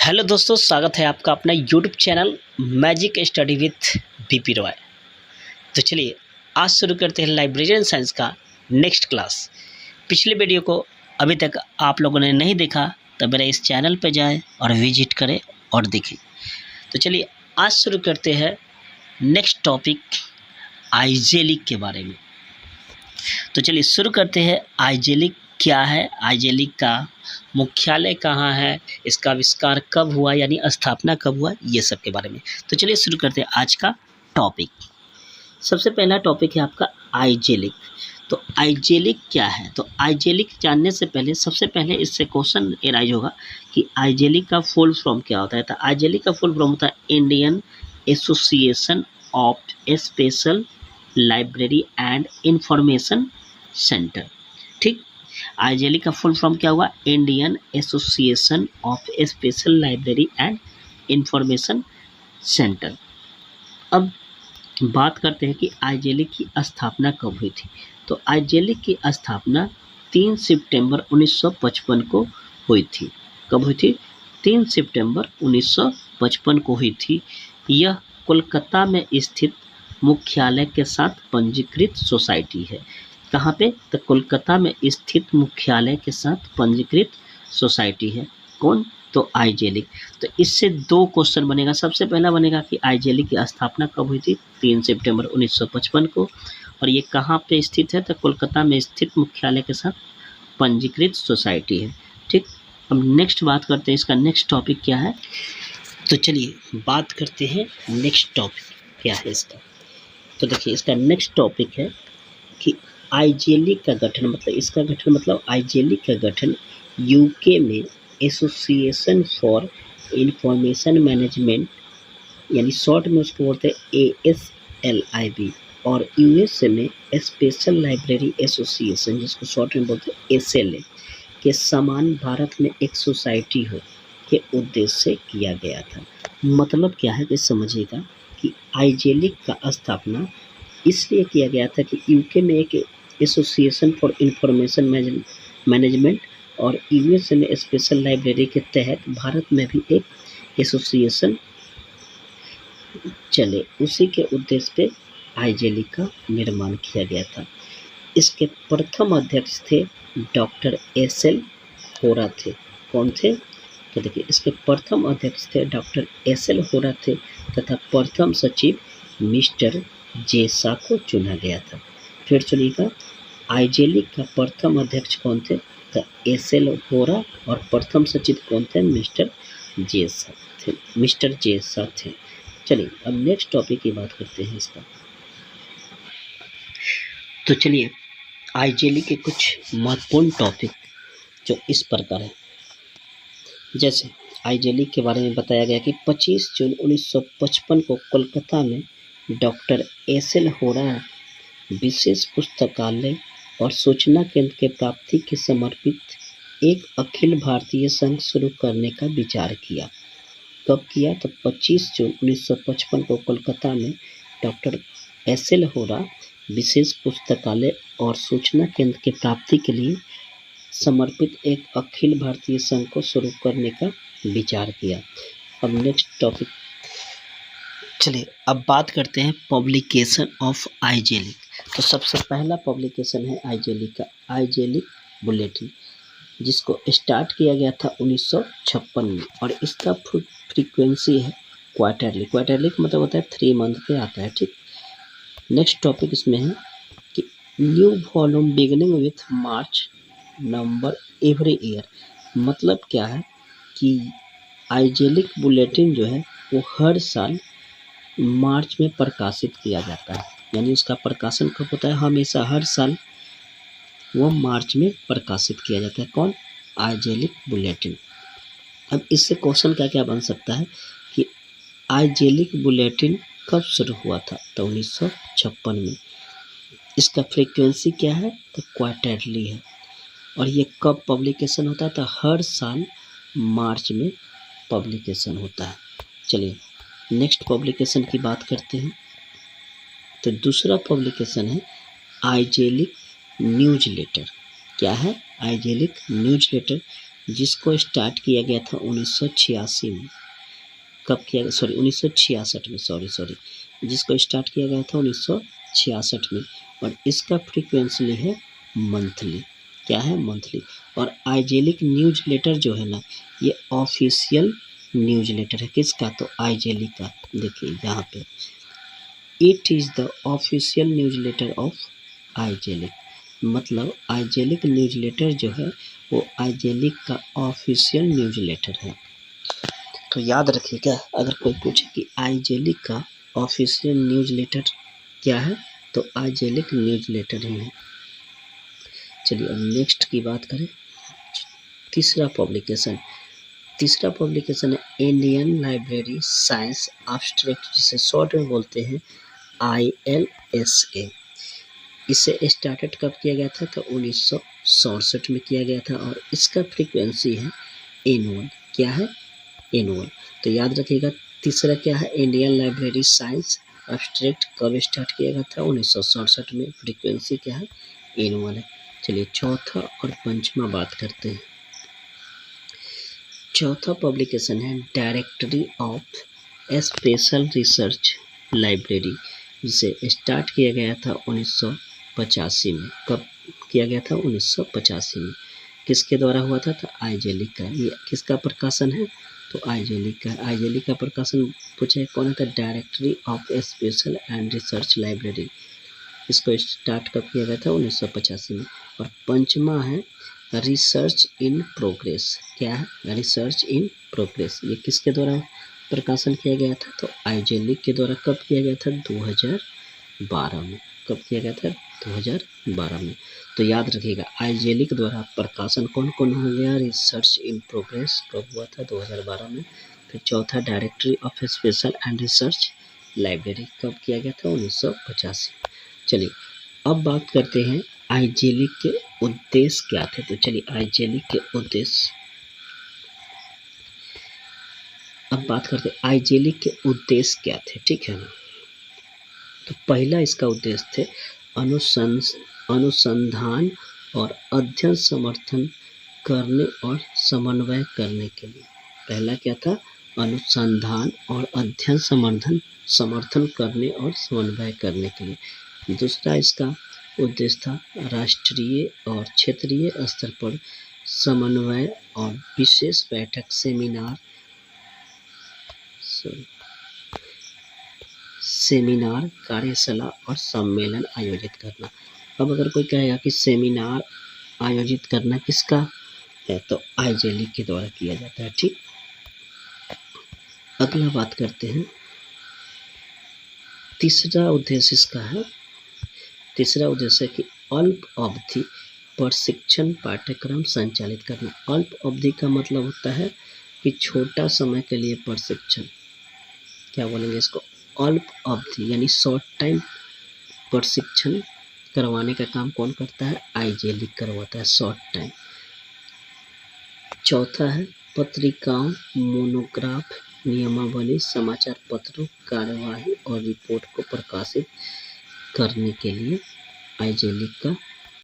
Hello दोस्तों, स्वागत है आपका अपना YouTube channel magic study with BP Roy. तो चलिए आज शुरू करते हैं लाइब्रेरियन साइंस का नेक्स्ट क्लास। पिछले वीडियो को अभी तक आप लोगों ने नहीं देखा तो मेरे इस चैनल पर जाएं और विजिट करें और देखें। तो चलिए आज शुरू करते हैं नेक्स्ट टॉपिक आइजेलिक के बारे में। तो चलिए शुरू करते हैं। आइजेलिक क्या है, आइजेलिक का मुख्यालय कहाँ है, इसका आविष्कार कब हुआ यानी स्थापना कब हुआ, ये सब के बारे में। तो चलिए शुरू करते हैं आज का टॉपिक। सबसे पहला टॉपिक है आपका आइजेलिक। तो आइजेलिक क्या है? तो आइजेलिक जानने से पहले सबसे पहले इससे क्वेश्चन एराइज होगा कि आइजेलिक का फुल फॉर्म क्या होता है। तो आइजेलिक का फुल फॉर्म होता है Indian association of special library and information centre. ठीक, आइजेलिक का फुल फॉर्म क्या हुआ? Indian association of special library and information centre. अब बात करते हैं कि आइजेलिक की स्थापना कब हुई थी। तो आइजेलिक की स्थापना 3 सितंबर 1955 को हुई थी। कब हुई थी? 3 सितंबर 1955 को हुई थी। यह कोलकाता में स्थित मुख्यालय के साथ पंजीकृत सोसाइटी है। कहाँ पे? तो कोलकाता में स्थित मुख्यालय के साथ पंजीकृत सोसाइटी है। कौन? तो आइजेलिक। तो इससे 2 क्वेश्चन बनेगा। सबसे पहला बनेगा कि आइजेलिक की स्थापना कब हुई थी? 3 सितंबर 1955 को। और ये कहाँ पे स्थित है? तो कोलकाता में स्थित मुख्यालय के साथ पंजीकृत सोसाइटी है। ठीक, अब नेक्स्ट बात करते हैं, इसका नेक्स्ट टॉपिक क्या है। तो चलिए बात करते हैं नेक्स्ट टॉपिक क्या है इसका। तो देखिए इसका नेक्स्ट टॉपिक है कि आइजेलिक का गठन, मतलब इसका गठन मतलब आइजेलिक का गठन यूके में एसोसिएशन फॉर इंफॉर्मेशन मैनेजमेंट यानी शॉर्ट में उसको बोलते हैं ASLIB, और यूएसए में स्पेशल लाइब्रेरी एसोसिएशन जिसको शॉर्ट में बोलते हैं SLA के समान भारत में एक सोसाइटी हो के उद्देश्य से किया गया था। मतलब क्या है कि समझिएगा कि आइजेलिक का स्थापना इसलिए किया गया था कि यूके में एक एसोसिएशन फॉर इंफॉर्मेशन मैनेजमेंट और यूएसए में स्पेशल लाइब्रेरी के तहत भारत में भी एक एसोसिएशन चले, उसी के उद्देश्य पे आइजेलिक का निर्माण किया गया था। इसके प्रथम अध्यक्ष थे डॉक्टर SL होरा थे। कौन थे? तो देखिए इसके प्रथम अध्यक्ष थे डॉक्टर SL होरा थे तथा प्रथम सचिव मिस्टर जेसा को चुना गया था। फिर सुनिएगा, आइजेलिक का प्रथम अध्यक्ष कौन थे? तो SL होरा, और प्रथम सचिव कौन थे? मिस्टर जेसा थे। चलिए अब नेक्स्ट टॉपिक की बात करते हैं इसका। तो चलिए आइजेलिक के कुछ महत्वपूर्ण टॉपिक जो इस प्रकार है। जैसे आइजेलिक के बारे में बताया गया कि 25 जून 1955 को कोलकाता में डॉक्टर SL होरा विशेष पुस्तकालय और सूचना केंद्र के प्राप्ति के समर्पित एक अखिल भारतीय संघ शुरू करने का विचार किया। कब किया? तो 25 जून 1955 को कोलकाता में डॉक्टर SL होरा विशेष पुस्तकालय और सूचना केंद्र के प्राप्ति के लिए समर्पित एक अखिल भारतीय संघ को शुरू करने का विचार किया। अब नेक्स्ट टॉपिक, चलिए अब बात करते हैं पब्लिकेशन ऑफ आइजेलिक। तो सबसे पहला पब्लिकेशन है आइजेलिक का आइजेलिक बुलेटिन, जिसको स्टार्ट किया गया था 1956 में, और इसका फ्रीक्वेंसी है क्वार्टरली। क्वार्टरली का मतलब होता है 3 मंथ पे आता है। ठीक, नेक्स्ट टॉपिक इसमें है कि new volume beginning with March number every year. मतलब क्या है कि आइजेलिक बुलेटिन जो है वो हर साल मार्च में प्रकाशित किया जाता है। यानी उसका प्रकाशन कब होता है? हमेशा हर साल वो मार्च में प्रकाशित किया जाता है। कौन? आइजेलिक बुलेटिन। अब इससे क्वेश्चन क्या क्या बन सकता है कि आइजेलिक बुलेटिन कब शुरू हुआ था? तो 1956 में। इसका फ्रीक्वेंसी क्या है? तो क्वार्टरली है। और ये कब पब्लिकेशन होता है? तो हर साल मार्च में पब्लिकेशन होता है। चलिए नेक्स्ट पब्लिकेशन की बात करते हैं। तो दूसरा पब्लिकेशन है आइजेलिक न्यूज़ लेटर। क्या है? आइजेलिक न्यूज़ लेटर, जिसको स्टार्ट किया गया था 1986 में। कब किया गया, सॉरी 1966 में, सॉरी जिसको स्टार्ट किया गया था 1966 में। और इसका फ्रीक्वेंसी है मंथली, क्या है, मंथली। और आइजेलिक न्यूज लेटर जो है ना, ये ऑफिशियल न्यूज लेटर है, किसका, तो आइजेलिक का। देखिए यहाँ पे it is the official newsletter of आइजेलिक, मतलब आइजेलिक न्यूज लेटर जो है वो आइजेलिक का ऑफिशियल न्यूज लेटर है। तो याद रखिएगा, अगर कोई पूछे कि आइजेलिक का ऑफिशियल न्यूज लेटर क्या है, तो आइजेलिक न्यूज लेटर ही है। चलिए अब नेक्स्ट की बात करें। तीसरा पब्लिकेशन है इंडियन लाइब्रेरी साइंस एब्स्ट्रैक्ट, जिसे शॉर्ट में बोलते हैं ILSA। इसे स्टार्टेड कब किया गया था, तो 1967 में किया गया था। और इसका फ्रीक्वेंसी है एनुअल, क्या है, एनुअल। तो याद रखिएगा, तीसरा क्या है, इंडियन लाइब्रेरी साइंस एब्स्ट्रैक्ट कब स्टार्ट किया गया था, 1967 में। फ्रीक्वेंसी क्या है, एनुअल है। चलिए चौथा और पंचमा बात करते हैं। चौथा पब्लिकेशन है directory of special research library, जिसे स्टार्ट किया गया था 1985 में। कब किया गया था, 1985 में। किसके द्वारा हुआ था, तो आइजेलिक का। ये किसका प्रकाशन है, तो आइजेलिक का। आइजेलिक का प्रकाशन पूछे कौन है, तो directory of special and research library. इसको स्टार्ट कब किया गया था, 1985 में। और पंचमा है रिसर्च इन प्रोग्रेस, क्या है, रिसर्च इन प्रोग्रेस। ये किसके द्वारा प्रकाशन किया गया था, तो आइजेलिक के द्वारा। कब किया गया था, 2012 में। कब किया गया था, 2012 में। तो याद रखिएगा, आइजेलिक द्वारा प्रकाशन कौन कौन हो गया, रिसर्च इन प्रोग्रेस कब हुआ था, 2012 में। फिर चौथा directory of special and research library कब किया गया था, 1985। चलिए अब बात करते हैं आइजेलिक के उद्देश्य क्या थे। तो चलिए आइजेलिक के उद्देश्य, अब बात करते हैं आइजेलिक के उद्देश्य क्या थे, ठीक है ना। तो पहला इसका उद्देश्य थे अनुसंधान और अध्ययन समर्थन करने और समन्वय करने के लिए। पहला क्या था, अनुसंधान और अध्ययन समर्थन करने और समन्वय करने के लिए। दूसरा इसका उद्देश्य था राष्ट्रीय और क्षेत्रीय स्तर पर समन्वय और विशेष बैठक, सेमिनार, कार्यशाला और सम्मेलन आयोजित करना। अब अगर कोई कहेगा कि सेमिनार आयोजित करना किसका है, तो आइजेलिक के द्वारा किया जाता है, ठीक। अगला बात करते हैं, तीसरा उद्देश्य इसका है, तीसरा उद्देश्य है कि अल्प अवधि प्रशिक्षण पाठ्यक्रम संचालित करना। अल्प अवधि का मतलब होता है कि छोटा समय के लिए प्रशिक्षण, क्या बोलेंगे इसको, अल्प अवधि यानी शॉर्ट टाइम प्रशिक्षण करवाने का काम कौन करता है, आइजेलिक करवाता है, शॉर्ट टाइम। चौथा है पत्रिकाओं, मोनोग्राफ, नियमावली, समाचार पत्रों, कार्यवाही और रिपोर्ट को प्रकाशित करने के लिए आइजेलिक का